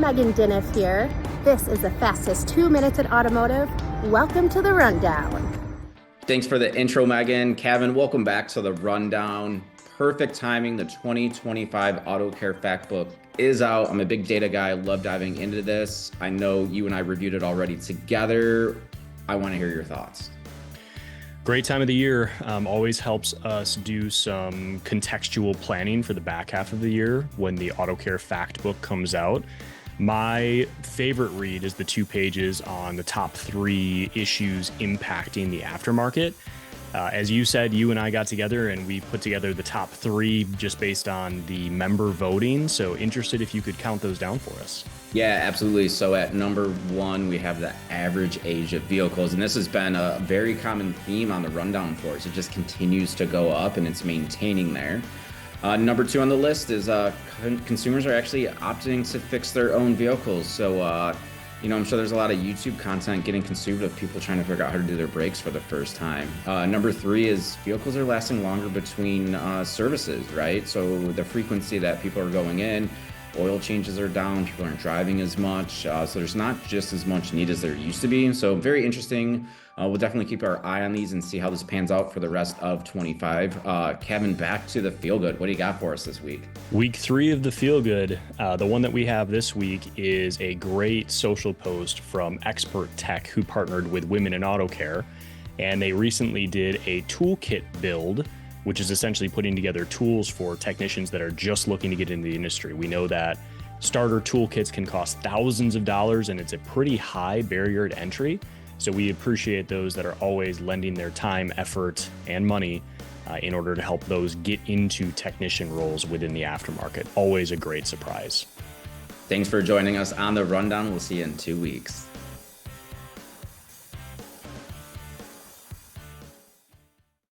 Megan Diniff here. This is the fastest 2 minutes in automotive. Welcome to the Rundown. Thanks for the intro, Megan. Cavn, welcome back to the Rundown. Perfect timing. The 2025 Auto Care Fact Book is out. I'm a big data guy. I love diving into this. I know you and I reviewed it already together. I want to hear your thoughts. Great time of the year. Always helps us do some contextual planning for the back half of the year when the Auto Care Fact Book comes out. My favorite read is the 2 pages on the top 3 issues impacting the aftermarket. As you said, you and I got together and we put together the top 3 just based on the member voting. So interested if you could count those down for us. Yeah, absolutely. So at number 1, we have the average age of vehicles. And this has been a very common theme on the Rundown for us. It just continues to go up and it's maintaining there. Number 2 on the list is consumers are actually opting to fix their own vehicles. So, I'm sure there's a lot of YouTube content getting consumed of people trying to figure out how to do their brakes for the first time. Number 3 is vehicles are lasting longer between services, right? So the frequency that people are going in, oil changes are down, people aren't driving as much. So there's not just as much need as there used to be. So very interesting. We'll definitely keep our eye on these and see how this pans out for the rest of 25. Kevin, back to the Feel Good. What do you got for us this week? Week 3 of the Feel Good. The one that we have this week is a great social post from Expert Tech, who partnered with Women in Auto Care. And they recently did a toolkit build, which is essentially putting together tools for technicians that are just looking to get into the industry. We know that starter toolkits can cost thousands of dollars and it's a pretty high barrier to entry. So we appreciate those that are always lending their time, effort, and money in order to help those get into technician roles within the aftermarket. Always a great surprise. Thanks for joining us on the Rundown. We'll see you in 2 weeks.